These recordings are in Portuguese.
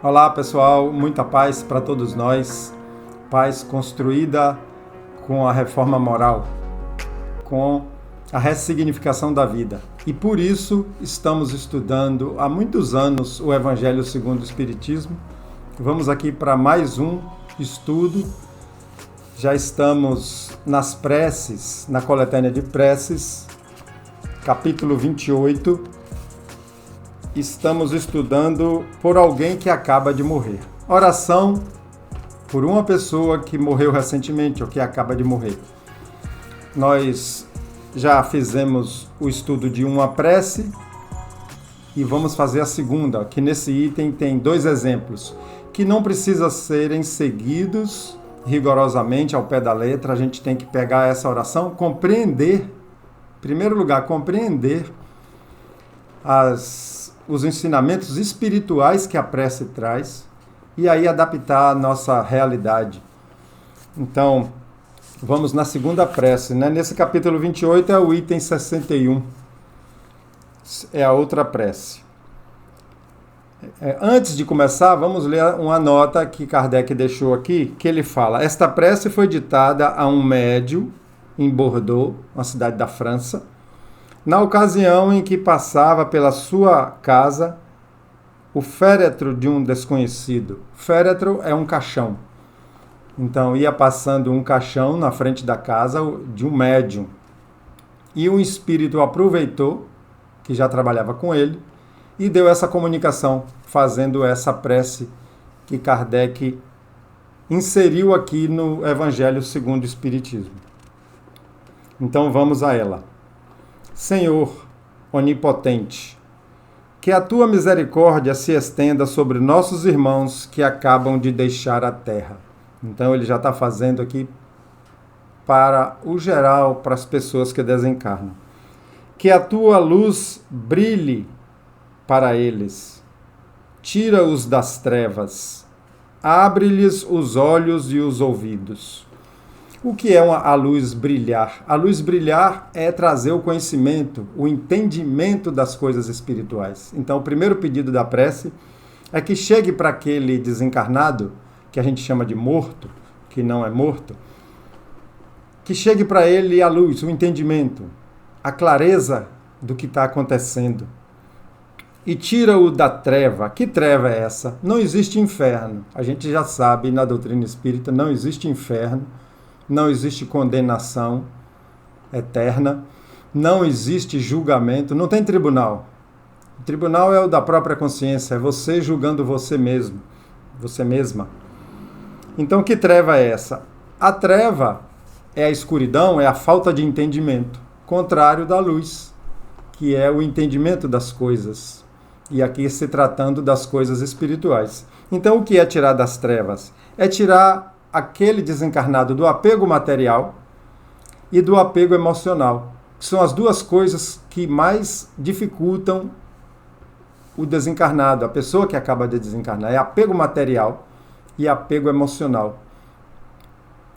Olá pessoal, muita paz para todos nós, paz construída com a reforma moral, com a ressignificação da vida. E por isso estamos estudando há muitos anos o Evangelho segundo o Espiritismo. Vamos aqui para mais um estudo. Já estamos nas preces, na coletânea de preces, capítulo 28. Estamos estudando por alguém que acaba de morrer. Oração por uma pessoa que morreu recentemente ou que acaba de morrer. Nós já fizemos o estudo de uma prece e vamos fazer a segunda, que nesse item tem 2 exemplos, que não precisa serem seguidos rigorosamente ao pé da letra. A gente tem que pegar essa oração, compreender, em primeiro lugar, compreender os ensinamentos espirituais que a prece traz e aí adaptar a nossa realidade. Então, vamos na segunda prece, né? Nesse capítulo 28 é o item 61. É a outra prece. Antes de começar, vamos ler uma nota que Kardec deixou aqui, que ele fala: esta prece foi ditada a um médium em Bordeaux, uma cidade da França, na ocasião em que passava pela sua casa o féretro de um desconhecido. Féretro é um caixão. Então, ia passando um caixão na frente da casa de um médium. E um espírito aproveitou, que já trabalhava com ele, e deu essa comunicação, fazendo essa prece que Kardec inseriu aqui no Evangelho segundo o Espiritismo. Então, vamos a ela. Senhor onipotente, que a tua misericórdia se estenda sobre nossos irmãos que acabam de deixar a terra. Então ele já está fazendo aqui para o geral, para as pessoas que desencarnam. Que a tua luz brilhe para eles. Tira-os das trevas. Abre-lhes os olhos e os ouvidos. O que é a luz brilhar? A luz brilhar é trazer o conhecimento, o entendimento das coisas espirituais. Então, o primeiro pedido da prece é que chegue para aquele desencarnado, que a gente chama de morto, que não é morto, que chegue para ele a luz, o entendimento, a clareza do que está acontecendo. E tira-o da treva. Que treva é essa? Não existe inferno. A gente já sabe, na doutrina espírita, não existe inferno. Não existe condenação eterna, não existe julgamento, não tem tribunal. O tribunal é o da própria consciência, é você julgando você mesmo, você mesma. Então, que treva é essa? A treva é a escuridão, é a falta de entendimento, contrário da luz, que é o entendimento das coisas. E aqui se tratando das coisas espirituais. Então, o que é tirar das trevas? É tirar aquele desencarnado do apego material e do apego emocional, que são as duas coisas que mais dificultam o desencarnado, a pessoa que acaba de desencarnar. É apego material e apego emocional.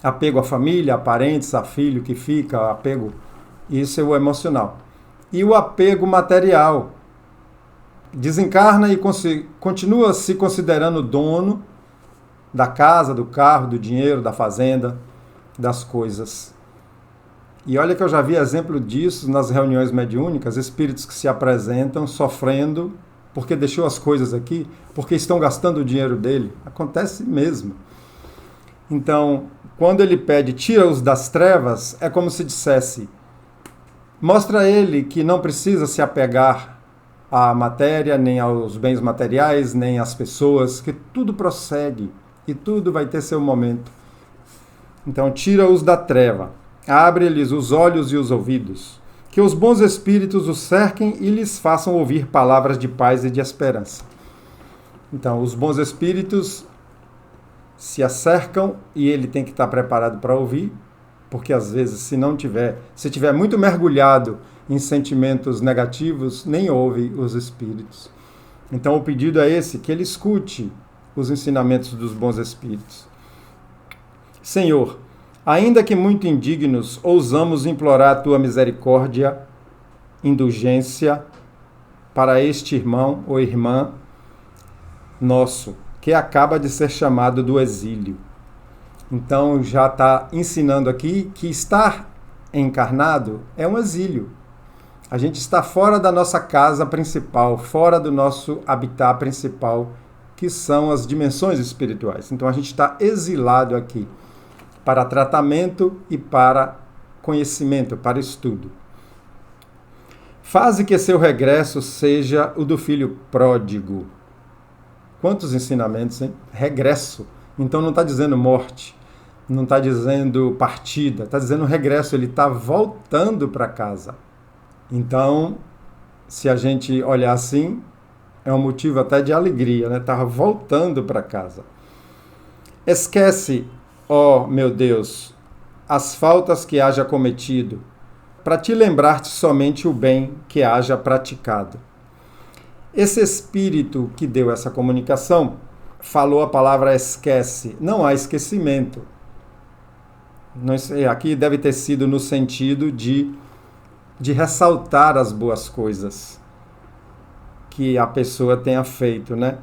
Apego à família, a parentes, a filho que fica, apego, isso é o emocional. E o apego material, desencarna e continua se considerando dono da casa, do carro, do dinheiro, da fazenda, das coisas. E olha que eu já vi exemplo disso nas reuniões mediúnicas, espíritos que se apresentam sofrendo porque deixou as coisas aqui, porque estão gastando o dinheiro dele. Acontece mesmo. Então, quando ele pede, tira-os das trevas, é como se dissesse, mostra a ele que não precisa se apegar à matéria, nem aos bens materiais, nem às pessoas, que tudo prossegue. E tudo vai ter seu momento. Então, tira-os da treva, abre-lhes os olhos e os ouvidos, que os bons espíritos os cerquem e lhes façam ouvir palavras de paz e de esperança. Então, os bons espíritos se acercam e ele tem que estar preparado para ouvir, porque às vezes, se tiver muito mergulhado em sentimentos negativos, nem ouve os espíritos. Então, o pedido é esse, que ele escute os ensinamentos dos bons espíritos. Senhor, ainda que muito indignos, ousamos implorar a tua misericórdia, indulgência para este irmão ou irmã nosso, que acaba de ser chamado do exílio. Então já está ensinando aqui que estar encarnado é um exílio. A gente está fora da nossa casa principal, fora do nosso habitat principal, que são as dimensões espirituais. Então a gente está exilado aqui para tratamento e para conhecimento, para estudo. Faze que seu regresso seja o do filho pródigo. Quantos ensinamentos, hein? Regresso. Então não está dizendo morte, não está dizendo partida, está dizendo regresso. Ele está voltando para casa. Então, se a gente olhar assim, é um motivo até de alegria, né? Está voltando para casa. Esquece, ó meu Deus, as faltas que haja cometido, para te lembrar-te somente o bem que haja praticado. Esse espírito que deu essa comunicação falou a palavra esquece. Não há esquecimento. Aqui deve ter sido no sentido de ressaltar as boas coisas que a pessoa tenha feito, né?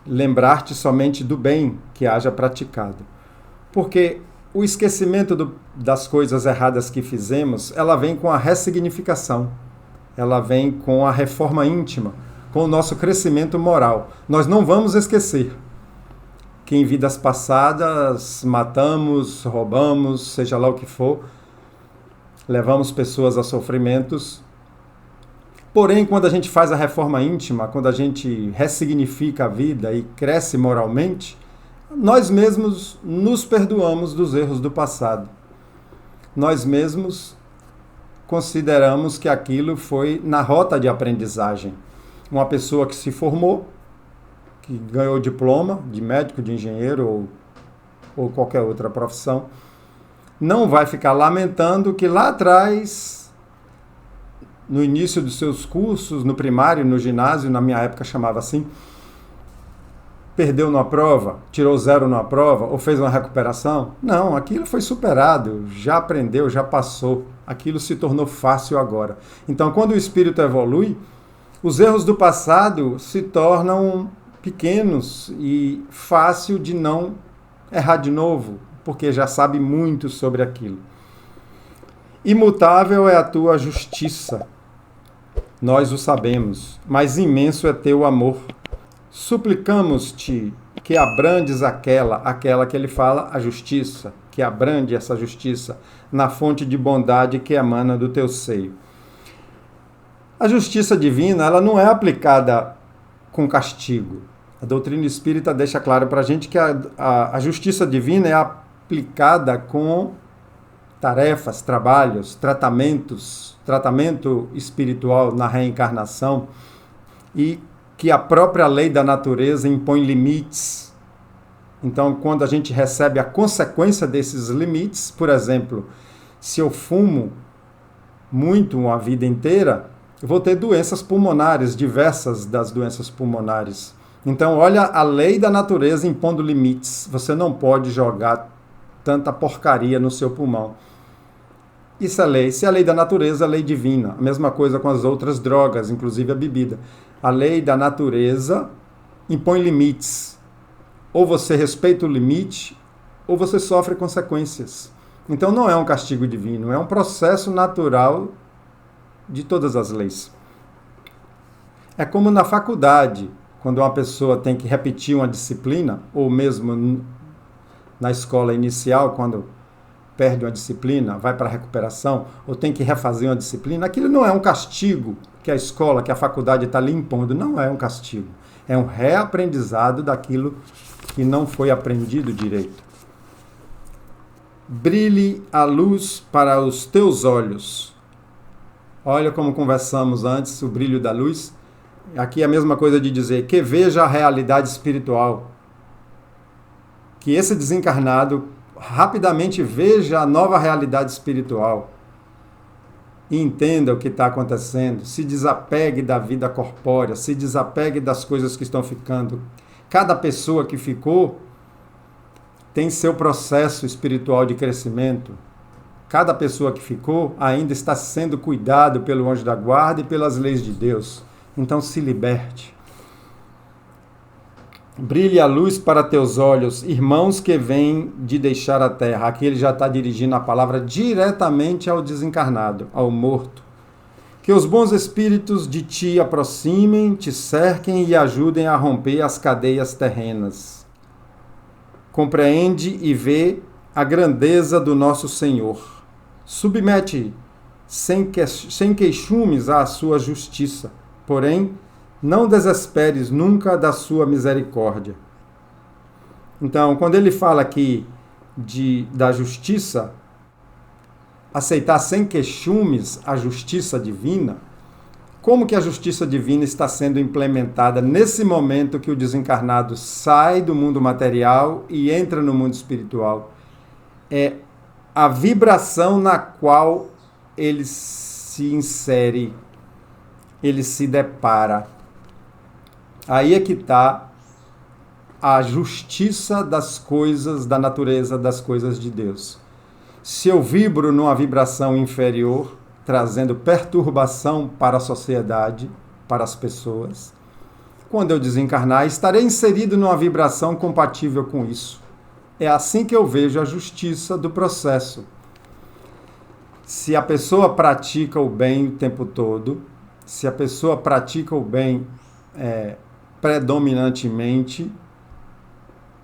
Lembrar-te somente do bem que haja praticado. Porque o esquecimento das coisas erradas que fizemos, ela vem com a ressignificação. Ela vem com a reforma íntima, com o nosso crescimento moral. Nós não vamos esquecer que em vidas passadas matamos, roubamos, seja lá o que for, levamos pessoas a sofrimentos. Porém, quando a gente faz a reforma íntima, quando a gente ressignifica a vida e cresce moralmente, nós mesmos nos perdoamos dos erros do passado. Nós mesmos consideramos que aquilo foi na rota de aprendizagem. Uma pessoa que se formou, que ganhou diploma de médico, de engenheiro ou qualquer outra profissão, não vai ficar lamentando que lá atrás, no início dos seus cursos, no primário, no ginásio, na minha época chamava assim, perdeu numa prova, tirou 0 numa prova, ou fez uma recuperação. Não, aquilo foi superado, já aprendeu, já passou. Aquilo se tornou fácil agora. Então, quando o espírito evolui, os erros do passado se tornam pequenos e fácil de não errar de novo, porque já sabe muito sobre aquilo. Imutável é a tua justiça, nós o sabemos, mas imenso é teu amor. Suplicamos-te que abrandes aquela que ele fala, a justiça, que abrande essa justiça na fonte de bondade que emana do teu seio. A justiça divina, ela não é aplicada com castigo. A doutrina espírita deixa claro para a gente que a justiça divina é aplicada com tarefas, trabalhos, tratamento espiritual na reencarnação, e que a própria lei da natureza impõe limites. Então, quando a gente recebe a consequência desses limites, por exemplo, se eu fumo muito uma vida inteira, eu vou ter doenças pulmonares, diversas das doenças pulmonares. Então, olha a lei da natureza impondo limites. Você não pode jogar tanta porcaria no seu pulmão. Isso é lei. Se é a lei da natureza, é lei divina. A mesma coisa com as outras drogas, inclusive a bebida. A lei da natureza impõe limites. Ou você respeita o limite, ou você sofre consequências. Então não é um castigo divino, é um processo natural de todas as leis. É como na faculdade, quando uma pessoa tem que repetir uma disciplina, ou mesmo na escola inicial, quando perde uma disciplina, vai para a recuperação, ou tem que refazer uma disciplina, aquilo não é um castigo que a escola, que a faculdade está lhe impondo, não é um castigo. É um reaprendizado daquilo que não foi aprendido direito. Brilhe a luz para os teus olhos. Olha como conversamos antes, o brilho da luz. Aqui é a mesma coisa de dizer que veja a realidade espiritual. Que esse desencarnado rapidamente veja a nova realidade espiritual. E entenda o que está acontecendo. Se desapegue da vida corpórea, se desapegue das coisas que estão ficando. Cada pessoa que ficou tem seu processo espiritual de crescimento. Cada pessoa que ficou ainda está sendo cuidado pelo anjo da guarda e pelas leis de Deus. Então se liberte. Brilhe a luz para teus olhos, irmãos que vêm de deixar a terra. Aqui ele já está dirigindo a palavra diretamente ao desencarnado, ao morto. Que os bons espíritos de ti aproximem, te cerquem e ajudem a romper as cadeias terrenas. Compreende e vê a grandeza do nosso Senhor. Submete sem queixumes à sua justiça, porém, não desesperes nunca da sua misericórdia. Então, quando ele fala aqui da justiça, aceitar sem queixumes a justiça divina, como que a justiça divina está sendo implementada nesse momento que o desencarnado sai do mundo material e entra no mundo espiritual? É a vibração na qual ele se insere, ele se depara. Aí é que está a justiça das coisas, da natureza das coisas de Deus. Se eu vibro numa vibração inferior, trazendo perturbação para a sociedade, para as pessoas, quando eu desencarnar, estarei inserido numa vibração compatível com isso. É assim que eu vejo a justiça do processo. Se a pessoa pratica o bem o tempo todo, se a pessoa pratica o bem predominantemente,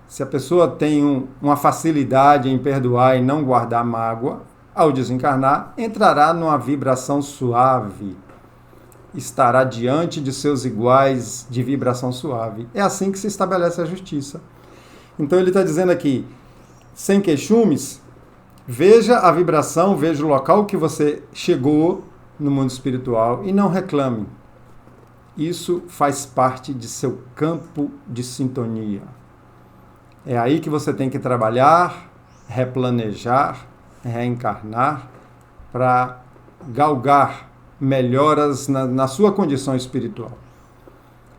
se a pessoa tem uma facilidade em perdoar e não guardar mágoa, ao desencarnar, entrará numa vibração suave, estará diante de seus iguais de vibração suave. É assim que se estabelece a justiça. Então ele está dizendo aqui, sem queixumes, veja a vibração, veja o local que você chegou no mundo espiritual e não reclame. Isso faz parte de seu campo de sintonia. É aí que você tem que trabalhar, replanejar, reencarnar, para galgar melhoras na sua condição espiritual.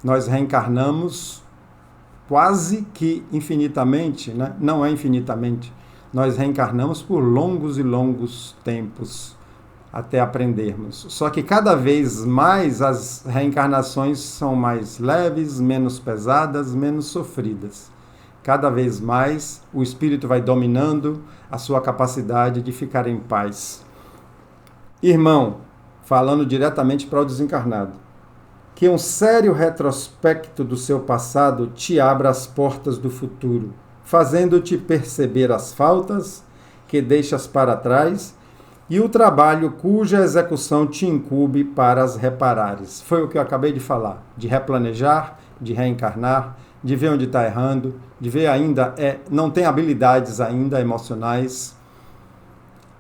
Nós reencarnamos quase que infinitamente, né? Não é infinitamente, nós reencarnamos por longos e longos tempos, até aprendermos. Só que cada vez mais as reencarnações são mais leves, menos pesadas, menos sofridas. Cada vez mais o espírito vai dominando a sua capacidade de ficar em paz. Irmão, falando diretamente para o desencarnado, que um sério retrospecto do seu passado te abra as portas do futuro, fazendo-te perceber as faltas que deixas para trás e o trabalho cuja execução te incumbe para as reparares. Foi o que eu acabei de falar, de replanejar, de reencarnar, de ver onde está errando, de ver ainda, não tem habilidades ainda emocionais,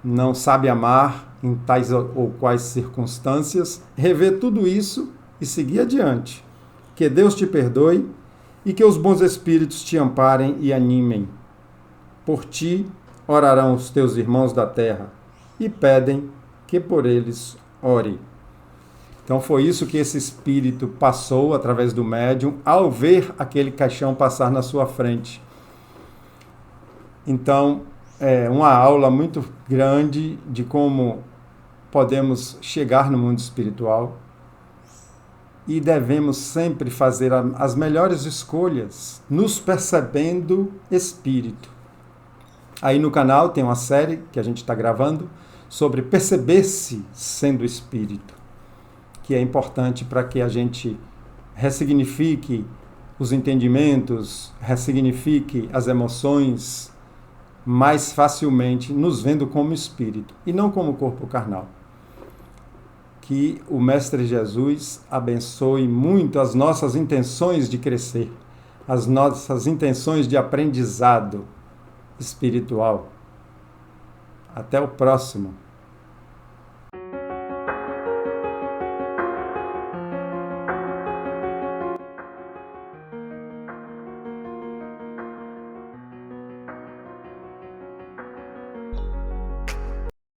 não sabe amar em tais ou quais circunstâncias, rever tudo isso e seguir adiante. Que Deus te perdoe e que os bons espíritos te amparem e animem. Por ti orarão os teus irmãos da terra e pedem que por eles ore. Então foi isso que esse espírito passou através do médium ao ver aquele caixão passar na sua frente. Então, é uma aula muito grande de como podemos chegar no mundo espiritual e devemos sempre fazer as melhores escolhas, nos percebendo espírito. Aí no canal tem uma série que a gente está gravando sobre perceber-se sendo espírito, que é importante para que a gente ressignifique os entendimentos, ressignifique as emoções mais facilmente, nos vendo como espírito e não como corpo carnal. Que o Mestre Jesus abençoe muito as nossas intenções de crescer, as nossas intenções de aprendizado espiritual. Até o próximo.